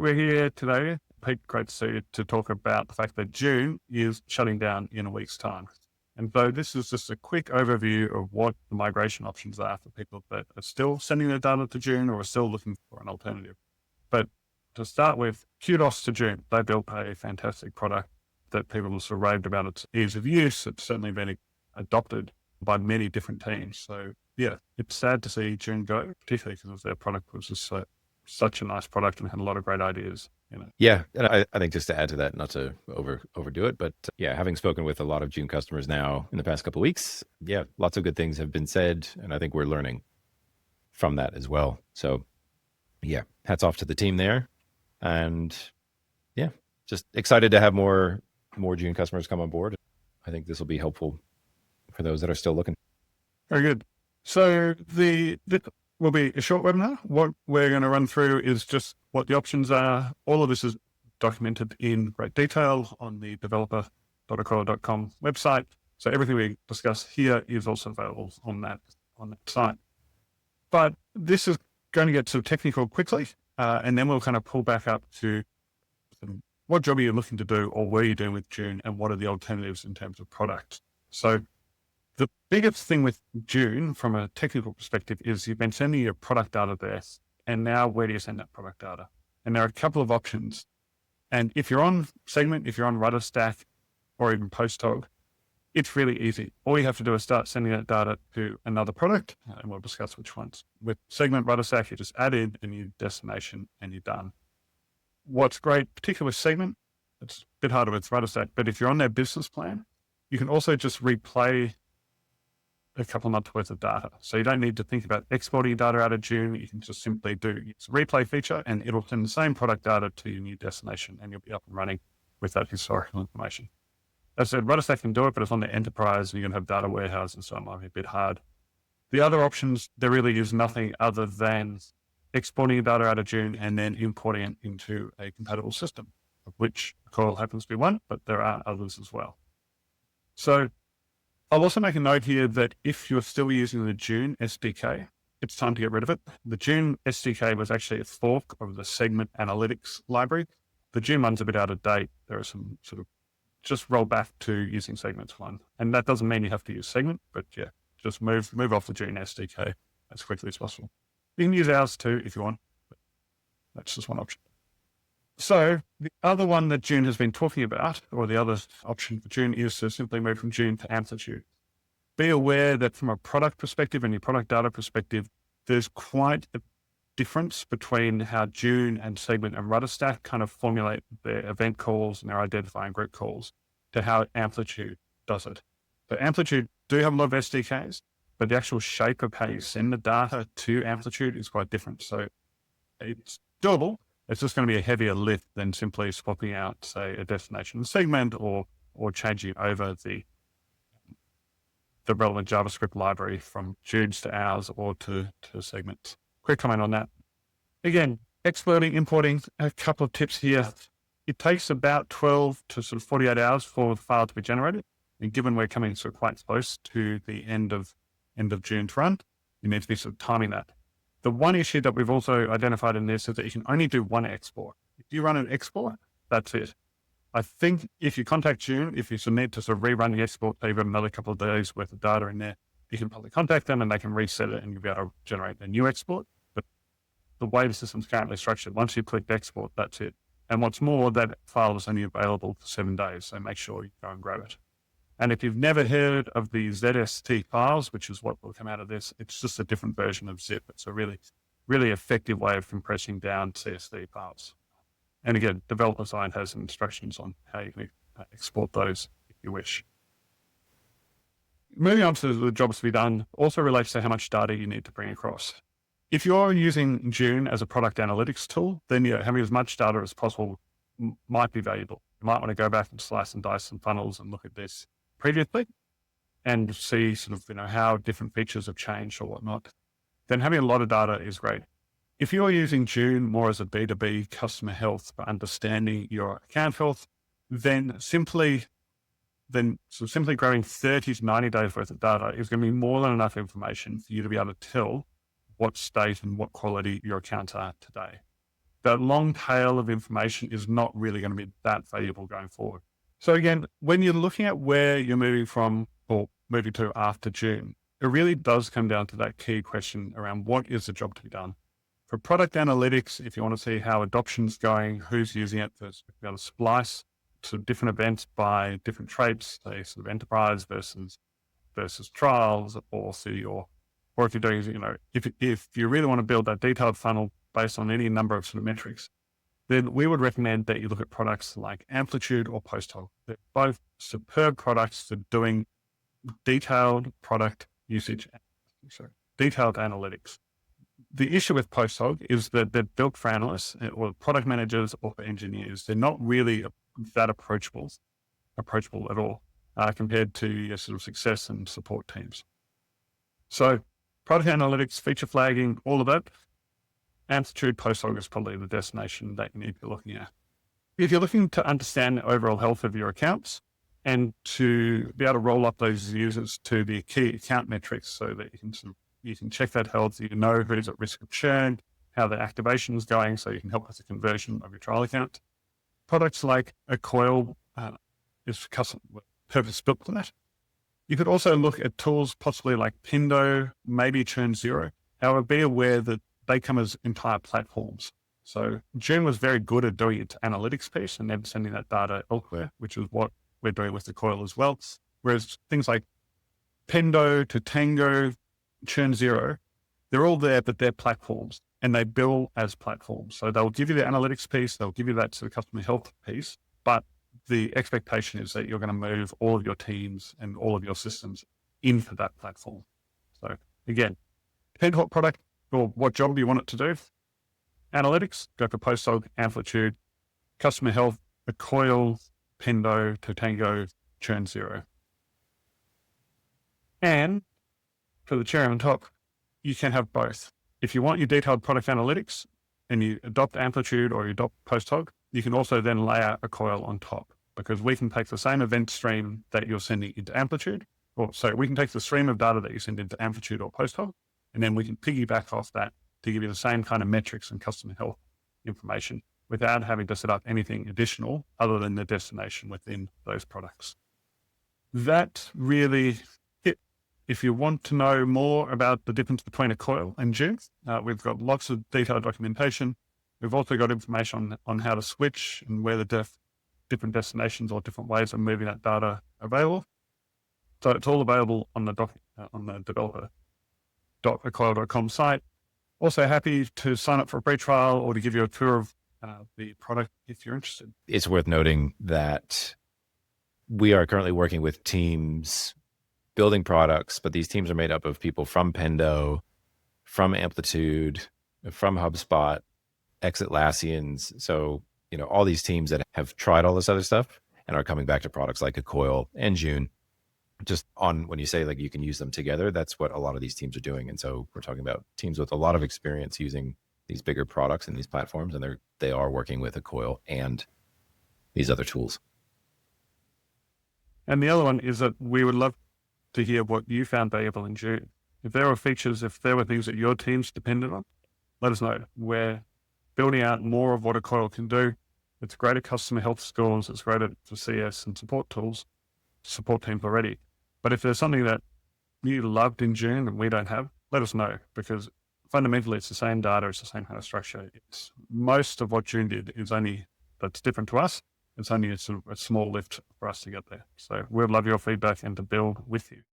we're here today, Pete, great to see you, to talk about the fact that June is shutting down in a week's time. And so this is just a quick overview of what the migration options are for people that are still sending their data to June or are still looking for an alternative. But to start with, Kudos to June. They built a fantastic product that people have sort of raved about its ease of use. It's certainly been adopted by many different teams. So yeah, it's sad to see June go, particularly because their product was just such a nice product and had a lot of great ideas. Yeah, and I think just to add to that, not to overdo it, but yeah, having spoken with a lot of June customers now in the past couple of weeks, yeah, lots of good things have been said, and I think we're learning from that as well. So yeah, hats off to the team there, and yeah, just excited to have more June customers come on board. I think this will be helpful for those that are still looking. Very good. So the will be a short webinar. What we're going to run through is just what the options are. All of this is documented in great detail on the developer.accoil.com website. So everything we discuss here is also available on that site. But this is going to get sort of technical quickly, and then we'll kind of pull back up to what job are you looking to do, or were you doing with June, and what are the alternatives in terms of product. So the biggest thing with June from a technical perspective is you've been sending your product data there, and now where do you send that product data? And there are a couple of options. And if you're on Segment, if you're on Rudderstack, or even Posthog, it's really easy. All you have to do is start sending that data to another product, and we'll discuss which ones. With Segment, Rudderstack, you just add in a new destination and you're done. What's great, particularly with Segment, it's a bit harder with Rudderstack, but if you're on their business plan, you can also just replay a couple of months worth of data. So you don't need to think about exporting data out of June. You can just simply do its replay feature and it'll send the same product data to your new destination and you'll be up and running with that historical information. As I said, Rudderstack can do it, but it's on the enterprise and you're going to have data warehouse and so it might be a bit hard. The other options, there really is nothing other than exporting data out of June and then importing it into a compatible system, of which Accoil happens to be one, but there are others as well. So I'll also make a note here that if you're still using the June SDK, it's time to get rid of it. The June SDK was actually a fork of the Segment Analytics library. The June one's a bit out of date. There are some sort of, just roll back to using Segment's one. And that doesn't mean you have to use Segment, but yeah, just move off the June SDK as quickly as possible. You can use ours too if you want, but that's just one option. So the other one that June has been talking about, or the other option for June, is to simply move from June to Amplitude. Be aware that from a product perspective and your product data perspective, there's quite a difference between how June and Segment and Rudderstack kind of formulate their event calls and their identifying group calls to how Amplitude does it. So Amplitude do have a lot of SDKs, but the actual shape of how you send the data to Amplitude is quite different. So it's doable. It's just going to be a heavier lift than simply swapping out, say, a destination segment or changing over the relevant JavaScript library from June's to ours or to segments. Quick comment on that. Again, exporting, importing, a couple of tips here. It takes about 12 to sort of 48 hours for the file to be generated. And given we're coming sort of quite close to the end of June to run, you need to be sort of timing that. The one issue that we've also identified in this is that you can only do one export. If you run an export, that's it. I think if you contact June, if you need to sort of rerun the export, they've got another couple of days worth of data in there, you can probably contact them and they can reset it and you'll be able to generate a new export. But the way the system's currently structured, once you click export, that's it. And what's more, that file is only available for 7 days, so make sure you go and grab it. And if you've never heard of the ZST files, which is what will come out of this, it's just a different version of zip. It's a really, really effective way of compressing down CSV files. And again, developer side has some instructions on how you can export those if you wish. Moving on to the jobs to be done also relates to how much data you need to bring across. If you're using June as a product analytics tool, then having as much data as possible might be valuable. You might want to go back and slice and dice some funnels and look at this previously and see sort of, how different features have changed or whatnot. Then having a lot of data is great. If you're using June more as a B2B customer health for understanding your account health, then simply grabbing 30 to 90 days worth of data is going to be more than enough information for you to be able to tell what state and what quality your accounts are today. that long tail of information is not really going to be that valuable going forward. So again, when you're looking at where you're moving from or moving to after June, it really does come down to that key question around what is the job to be done. For product analytics, if you want to see how adoption's going, who's using it, there's be able to splice to different events by different traits, say sort of enterprise versus trials, or if you're doing, if you really want to build that detailed funnel based on any number of sort of metrics, then we would recommend that you look at products like Amplitude or Posthog. They're both superb products for doing detailed product usage, detailed analytics. The issue with Posthog is that they're built for analysts or product managers or for engineers. They're not really that approachable at all compared to your sort of success and support teams. So product analytics, feature flagging, all of that, Amplitude, Posthog is probably the destination that you need to be looking at. If you're looking to understand the overall health of your accounts and to be able to roll up those users to the key account metrics so that you can check that health, you know who's at risk of churn, how the activation is going, so you can help with the conversion of your trial account. Products like Accoil is custom purpose built for that. You could also look at tools possibly like Pindo, maybe Churn Zero. However, be aware that they come as entire platforms. So June was very good at doing its analytics piece and then sending that data elsewhere, which is what we're doing with Accoil as well. Whereas things like Pindo, Tango, Churn Zero, they're all there, but they're platforms and they bill as platforms. So they'll give you the analytics piece, they'll give you that sort of customer health piece, but the expectation is that you're going to move all of your teams and all of your systems into that platform. So again, depends what product or what job you want it to do. Analytics, go for Posthog, Amplitude, customer health, Accoil, Pindo, Tango, Churn Zero. And for the cherry on top, you can have both. If you want your detailed product analytics and you adopt Amplitude or you adopt Posthog, you can also then layer Accoil on top, because we can take the same event stream that you're sending into Amplitude, we can take the stream of data that you send into Amplitude or Posthog, and then we can piggyback off that to give you the same kind of metrics and customer health information without having to set up anything additional other than the destination within those products. That really it. If you want to know more about the difference between Accoil and June, we've got lots of detailed documentation. We've also got information on how to switch and where the different destinations or different ways of moving that data available. So it's all available on the developer.accoil.com site. Also happy to sign up for a free trial or to give you a tour of the product if you're interested. It's worth noting that we are currently working with teams building products, but these teams are made up of people from Pindo, from Amplitude, from HubSpot, Atlassians. So, all these teams that have tried all this other stuff and are coming back to products like Accoil and June, just on when you say like you can use them together, that's what a lot of these teams are doing. And so we're talking about teams with a lot of experience using these bigger products and these platforms, and they are working with Accoil and these other tools. And the other one is that we would love to hear what you found valuable in June. If there were features, if there were things that your teams depended on, let us know. We're building out more of what Accoil can do. It's great at customer health scores. It's great for CS and support tools, support teams already. But if there's something that you loved in June and we don't have, let us know, because fundamentally it's the same data, it's the same kind of structure. It's most of what June did is that's different to us. It's only a small lift for us to get there. So we'd love your feedback and to build with you.